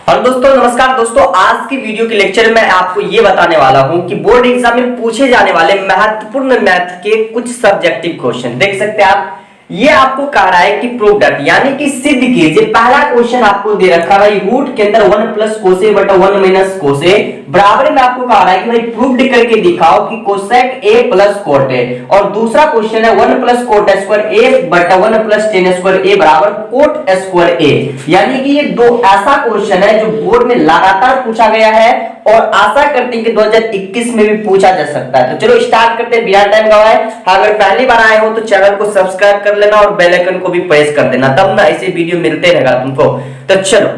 और दोस्तों नमस्कार दोस्तों, आज की वीडियो के लेक्चर में आपको ये बताने वाला हूं कि बोर्ड एग्जाम में पूछे जाने वाले महत्वपूर्ण मैथ के कुछ सब्जेक्टिव क्वेश्चन देख सकते हैं आप। ये आपको कह रहा है कि प्रूव दैट यानी कि सिद्ध कीजिए। पहला क्वेश्चन आपको दे रखा है भाई, रूट के अंदर 1 प्लस कोस ए बटा 1 माइनस कोस ए बराबर में आपको कह रहा है कि भाई प्रूव करके दिखाओ कि cosec A plus cot A. और दूसरा क्वेश्चन है 1 प्लस कोट स्क्वायर ए बटा 1 प्लस टेन स्क्वायर ए बराबर कोट स्क्वायर ए। यानी कि ये दो ऐसा क्वेश्चन है जो बोर्ड में लगातार पूछा गया है और आशा करते हैं कि 2021 में भी पूछा जा सकता है। तो चलो स्टार्ट करते हैं बिना टाइम गवाए। अगर पहली बार आए हो तो चैनल को सब्सक्राइब कर लेना और बेल आइकन को भी प्रेस कर देना, तब ना ऐसे वीडियो मिलते रहेगा तुमको। तो चलो,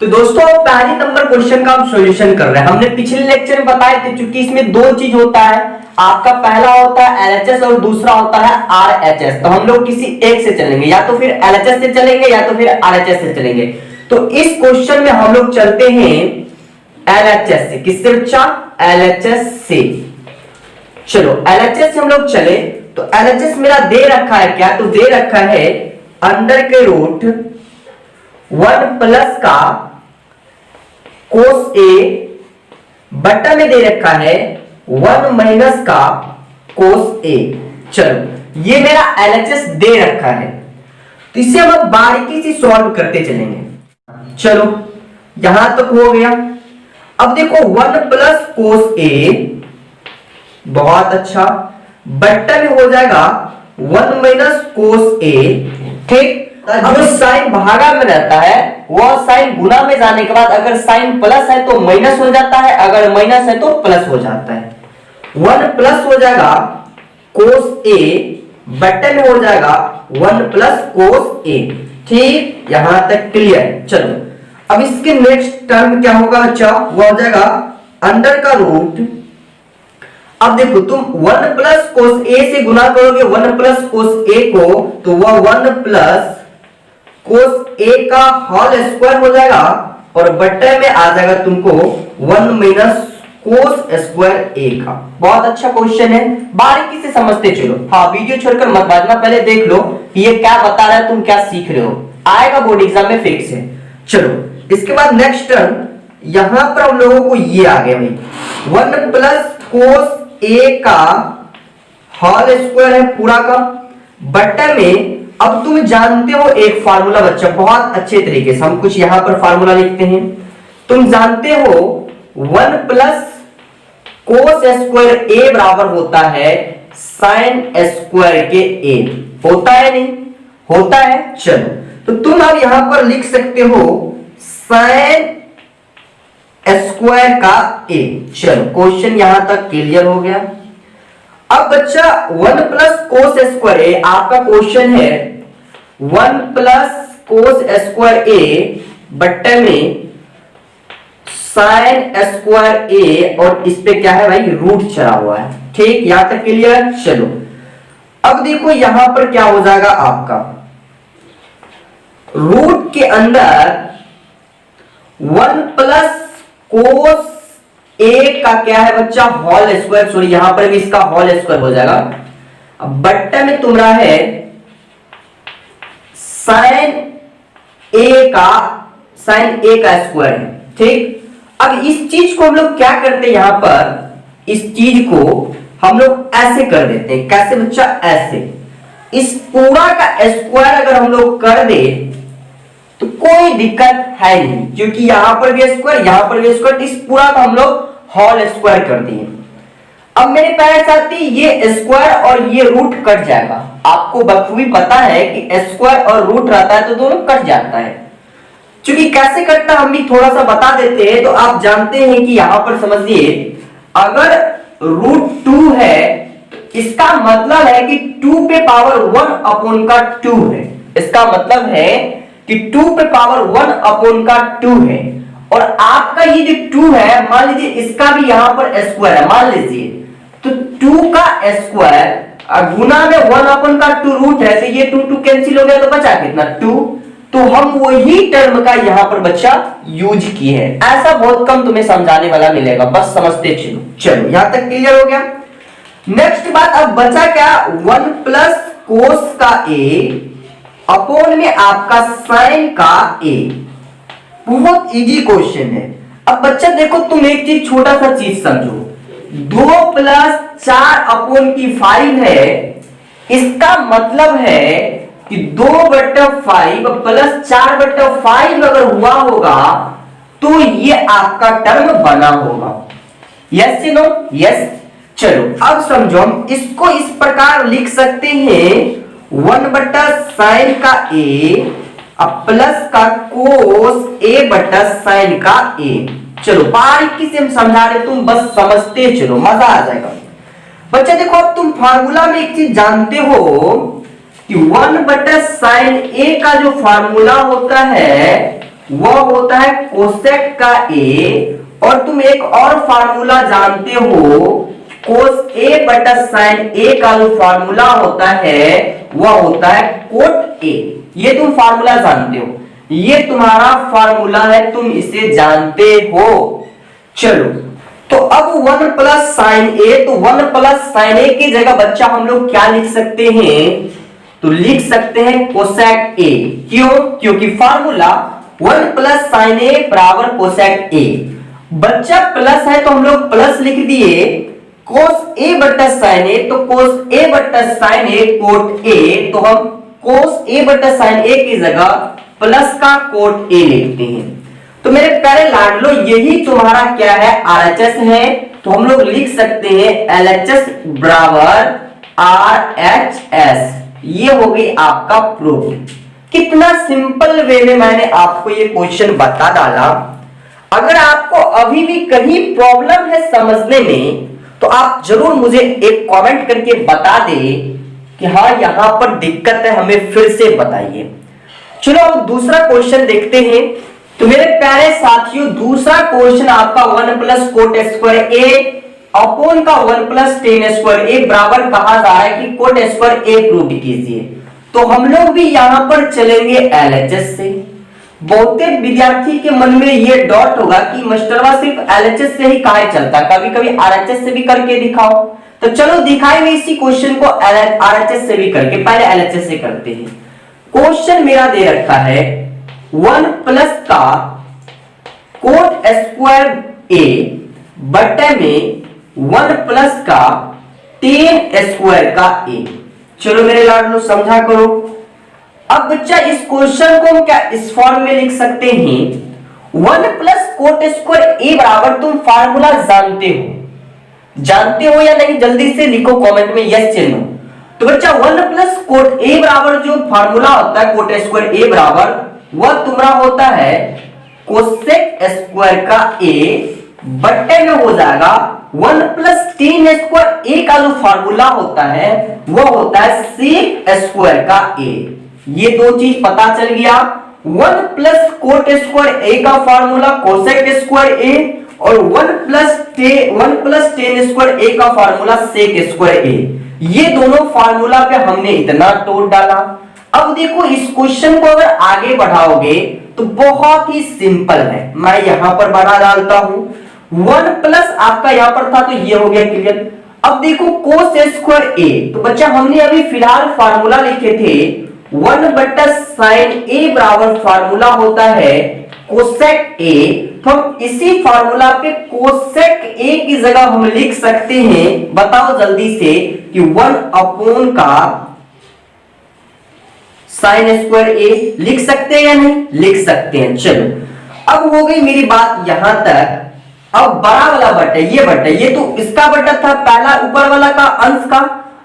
तो दोस्तों पहले नंबर क्वेश्चन का हम सॉल्यूशन कर रहे हैं। हमने पिछले लेक्चर में बताए थे, क्योंकि इसमें दो चीज होता है, आपका पहला होता है एलएचएस और दूसरा होता है आरएचएस। तो हम लोग किसी एक से चलेंगे, या तो फिर एलएचएस से चलेंगे या तो फिर आरएचएस से चलेंगे। तो इस क्वेश्चन में हम लोग चलते हैं एलएचएस से। किससे बच्चा? एलएचएस से। चलो एलएचएस से हम लोग चले तो एलएचएस मेरा दे रखा है क्या? तो दे रखा है अंडर के रूट 1 प्लस का कोस ए बटा में दे रखा है 1 माइनस का कोस ए। चलो ये मेरा एलएचएस दे रखा है, तो इसे हम बारीकी से सॉल्व करते चलेंगे। चलो यहां तक हो गया। अब देखो 1 प्लस कोस ए, बहुत अच्छा, बट्टा में हो जाएगा 1 माइनस कोस ए। ठीक, जो साइन भागा में रहता है वह साइन गुना में जाने के बाद अगर साइन प्लस है तो माइनस हो जाता है, अगर माइनस है तो प्लस हो जाता है। 1 प्लस हो जाएगा कोस ए, बट्टे में हो जाएगा 1 प्लस कोस ए। ठीक, यहां तक क्लियर। चलो अब इसके नेक्स्ट टर्म क्या होगा बच्चा? वो हो जाएगा अंडर का रूट। अब देखो तुम 1 प्लस कोस ए से गुना करोगे 1 प्लस कोस ए को, तो वह 1 प्लस कोस ए का होल स्क्वायर हो जाएगा और बट्टे में आ जाएगा तुमको 1 माइनस कोस स्क्वायर ए का। बहुत अच्छा क्वेश्चन है, बारीकी से समझते चलो। हाँ, वीडियो छोड़कर मत भागना, पहले देख लो कि ये क्या बता रहा है, तुम क्या सीख रहे हो। आएगा बोर्ड एग्जाम में फिक्स है। चलो इसके बाद नेक्स्ट टर्म यहां पर हम लोगों को ये आ गया भाई 1 प्लस कोस ए का होल स्क्वायर है पूरा का, बट्टा में अब तुम जानते हो एक फार्मूला बच्चा, बहुत अच्छे तरीके से हम कुछ यहां पर फार्मूला लिखते हैं। तुम जानते हो 1 प्लस कोस स्क्वायर ए बराबर होता है साइन स्क्वायर के ए। होता है नहीं? होता है। चलो तो तुम अब यहां पर लिख सकते हो साइन स्क्वायर का ए। चलो क्वेश्चन यहां तक क्लियर हो गया। अब बच्चा 1 प्लस कोस स्क्वायर ए, आपका क्वेश्चन है 1 प्लस कोस स्क्वायर ए बट्टे में साइन स्क्वायर ए, और इस पे क्या है भाई? रूट चढ़ा हुआ है। ठीक, यहां तक क्लियर। चलो अब देखो यहां पर क्या हो जाएगा आपका, रूट के अंदर 1 प्लस कोस ए का क्या है बच्चा? Whole square. सॉरी, यहां पर भी इसका होल स्क्वायर हो जाएगा। अब बट्टा में तुम्हारा है साइन ए का स्क्वायर है। ठीक, अब इस चीज को हम लोग क्या करते हैं, यहां पर इस चीज को हम लोग ऐसे कर देते हैं। कैसे बच्चा? ऐसे। इस पूरा का स्क्वायर अगर हम लोग कर दे तो कोई दिक्कत है नहीं, क्योंकि यहां पर भी स्क्वायर यहां पर भी स्क्वायर, इस पूरा का हम लोग होल स्क्वायर कर दिए। अब मेरे प्यारे साथी ये स्क्वायर और ये रूट कट जाएगा। आपको बखूबी पता है कि स्क्वायर और रूट रहता है तो दोनों कट जाता है। क्योंकि कैसे कटता हम भी थोड़ा सा बता देते हैं। तो आप जानते हैं कि यहां पर समझिए, अगर रूट 2 है तो इसका मतलब है कि 2 पे पावर 1 अपॉन का 2 है। इसका मतलब है कि 2 पे पावर 1 अपॉन का 2 है। और आपका ये जो 2 है, मान लीजिए इसका भी यहां पर स्क्वायर है, मान लीजिए, तो 2 का स्क्वायर गुना में 1 अपॉन का 2 रूट है, तो ये 2 कैंसिल हो गया, तो बचा कितना? 2। तो हम वही टर्म का यहां पर बच्चा यूज किए हैं। ऐसा बहुत कम तुम्हें समझाने वाला मिलेगा, बस समझते चलो। चलो यहां तक क्लियर हो गया। नेक्स्ट बात, अब बचा क्या? 1 प्लस कोस का ए अपॉन में आपका साइन का ए। बहुत इजी क्वेश्चन है। अब बच्चा देखो, तुम एक चीज छोटा सा चीज समझो, 2 प्लस 4 अपॉन की 5 है, इसका मतलब है कि 2/5 प्लस 4/5 अगर हुआ होगा तो ये आपका टर्म बना होगा। Yes no? यस। चलो अब समझो, हम इसको इस प्रकार लिख सकते हैं 1/sin का a अब प्लस का कोस a/sin का a। चलो बारीकी से हम समझा रहे, तुम बस समझते चलो, मजा आ जाएगा। बच्चा देखो, अब तुम फार्मूला में एक चीज जानते हो कि 1/sin a का जो फार्मूला होता है वह होता है कोसेक का a, और तुम एक और फार्मूला जानते हो cos a/sin a का जो फार्मूला होता है वह होता है कोट a। ये तुम फार्मूला जानते हो, ये तुम्हारा फार्मूला है, तुम इसे जानते हो। चलो तो अब 1+sin a, तो 1+sin a की जगह बच्चा हम लोग क्या लिख सकते हैं, तो लिख सकते हैं कोसेक a। क्यों? क्योंकि फार्मूला 1+sin a बराबर कोसेक a। बच्चा प्लस है तो हम लोग प्लस लिख दिए, cos a/sin a, तो cos a/sin a cot a, तो हम cos a/sin a की जगह प्लस का कोट a लिखते हैं। तो मेरे प्यारे लाडलो, यही तुम्हारा क्या है, RHS है। तो हम लोग लिख सकते हैं LHS बराबर RHS। ये हो गई आपका प्रूफ। कितना सिंपल वे में मैंने आपको ये क्वेश्चन बता डाला। अगर आपको अभी भी कहीं प्रॉब्लम है समझने में तो आप जरूर मुझे एक कमेंट करके बता दे कि हाँ यहां पर दिक्कत है, हमें फिर से बताइए। चलो अब दूसरा क्वेश्चन देखते हैं। तो मेरे प्यारे साथियों, दूसरा क्वेश्चन आपका 1+ कोट स्क्वायर a अपॉन का 1+ tan स्क्वायर a बराबर कहा जा रहा है कि कोट स्क्वायर a प्रूव कीजिए। तो हम लोग भी यहां पर चलेंगे LHS से। बहुते विद्यार्थी के मन में ये डॉट होगा कि मास्टरवा सिर्फ LHS से ही काहे चलता, कभी कभी RHS से भी करके दिखाओ। तो चलो दिखाएंगे इसी क्वेश्चन को RHS से भी करके, पहले LHS से करते हैं। क्वेश्चन मेरा दे रखा है 1+ का कोट स्क्वायर a बटे में 1+ का tan स्क्वायर का a। चलो मेरे लाडलो समझा करो। अब बच्चा इस क्वेश्चन को हम क्या इस फॉर्म में लिख सकते हैं, 1+ कोट स्क्वायर a बराबर, तुम फार्मूला जानते हो या नहीं, जल्दी से लिखो कमेंट में यस या नो। तो बच्चा 1+ कोट a बराबर जो फार्मूला होता है कोट स्क्वायर a बराबर, वह तुम्हारा होता है कोसेक स्क्वायर का a बटे में हो जाएगा 1+ tan स्क्वायर a का जो फार्मूला होता है वह होता है सेक स्क्वायर का a। ये दो चीज पता चल गया। 1+ कोट स्क्वायर a का फार्मूला कोसेक स्क्वायर a, और 1+ tan स्क्वायर a का फार्मूला सेक स्क्वायर a। ये दोनों फार्मूला पे हमने इतना तोड़ डाला। अब देखो इस क्वेश्चन को अगर आगे बढ़ाओगे तो बहुत ही सिंपल है। मैं यहां पर बढ़ा डालता हूं, 1+ आपका यहां पर था तो ये हो गया क्लियर। अब देखो कोस स्क्वायर a, तो बच्चा हमने अभी फिलहाल फार्मूला लिखे थे 1/sin a बराबर फार्मूला होता है कोसेक a। तो हम इसी फार्मूला पे कोसेक a की जगह हम लिख सकते हैं, बताओ जल्दी से, कि 1 का sin स्क्वायर a। लिख सकते हैं या नहीं? लिख सकते हैं। चलो अब हो गई मेरी बात यहां तक। अब बड़ा वाला बटा, ये बटा, ये तो इसका बटा था पहला ऊपर वाला का अंश का।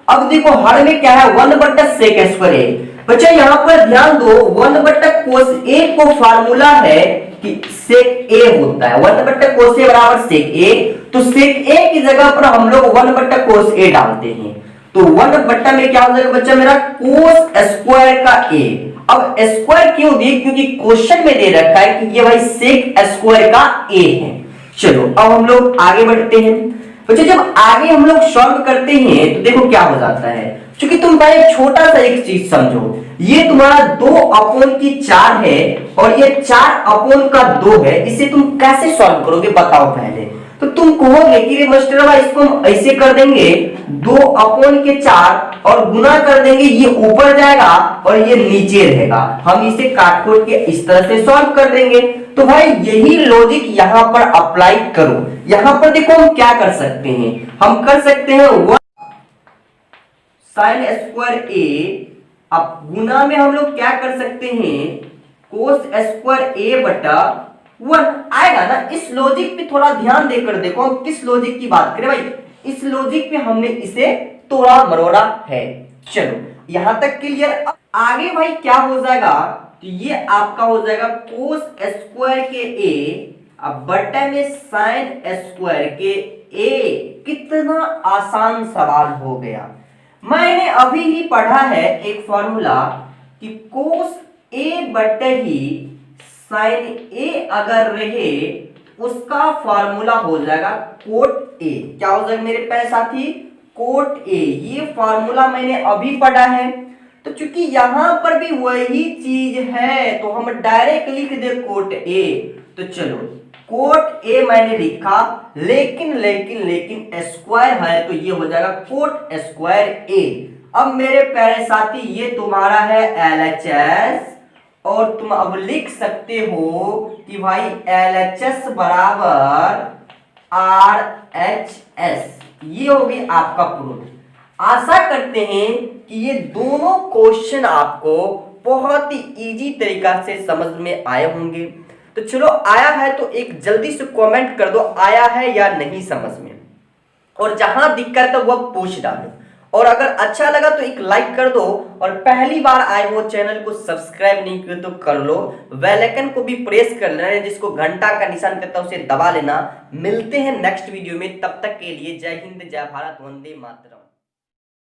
अब देखो हर में क्या है 1/sec स्क्वायर a। बच्चा यहां पर ध्यान दो, 1/cos a को फार्मूला है कि sec a होता है, 1/cos a बराबर sec a। तो sec a की जगह पर हम लोग 1/cos a डालते हैं, तो 1 में क्या हो जाएगा बच्चा मेरा cos स्क्वायर का a। अब स्क्वायर क्यों दिए? क्योंकि क्वेश्चन में दे रखा है कि ये भाई sec स्क्वायर का a है। चलो अब हम लोग आगे बढ़ते हैं। बच्चे जब आगे हम लोग सॉल्व करते हैं तो देखो क्या हो जाता है, क्योंकि तुम पहले छोटा सा एक चीज समझो, ये तुम्हारा 2/4 है और ये 4/2 है। इसे तुम कैसे सॉल्व करोगे बताओ पहले। तो तुम कहोगे कि रे मास्टर भाई इसको हम ऐसे कर देंगे 2/4 और गुना कर देंगे, ये ऊपर जाएगा और ये नीचे रहेगा, हम इसे काट-खोट के इस तरह से सॉल्व कर देंगे। तो भाई यही लॉजिक यहां पर अप्लाई करो। यहां पर देखो हम क्या कर सकते हैं, हम कर सकते हैं 1 sin स्क्वायर ए, अब गुना में हम लोग क्या कर सकते हैं cos स्क्वायर ए बटा 1 आएगा ना। इस लॉजिक पे थोड़ा ध्यान देकर देखो हम किस लॉजिक की बात करें भाई, इस लॉजिक पे हमने इसे तोड़ा मरोड़ा है। चलो यहां तक क्लियर। अब आगे भाई क्या हो जाएगा, तो ये आपका हो जाएगा cos स्क्वायर के ए अब बटे में sin स्क्वायर के ए। कितना आसान सवाल हो गया। मैंने अभी ही पढ़ा है एक फॉर्मूला कि cos ए बटे ही sin ए अगर रहे उसका फॉर्मूला हो जाएगा कोट ए। क्या हो जाएगा मेरे प्यारे साथी, कोट ए। ये फॉर्मूला मैंने अभी पढ़ा है। तो चूंकि यहां पर भी वही चीज है तो हम डायरेक्ट लिख दे कोट ए। तो चलो कोट ए मैंने लिखा, लेकिन लेकिन लेकिन स्क्वायर है तो ये हो जाएगा कोट स्क्वायर ए। अब मेरे प्यारे साथी ये तुम्हारा है LHS और तुम अब लिख सकते हो कि भाई LHS बराबर RHS। ये होगी आपका प्रूफ। आशा करते हैं कि ये दोनों क्वेश्चन आपको बहुत ही इजी तरीका से समझ में आए होंगे। तो चलो आया है तो एक जल्दी से कमेंट कर दो आया है या नहीं समझ में, और जहां दिक्कत है वह पूछ डालो। और अगर अच्छा लगा तो एक लाइक कर दो, और पहली बार आए हो चैनल को सब्सक्राइब नहीं किया तो कर लो, बेल आइकन को भी प्रेस कर लेना जिसको घंटा का निशान करता है उसे दबा लेना। मिलते हैं नेक्स्ट वीडियो में, तब तक के लिए जय हिंद जय भारत वंदे मातरम।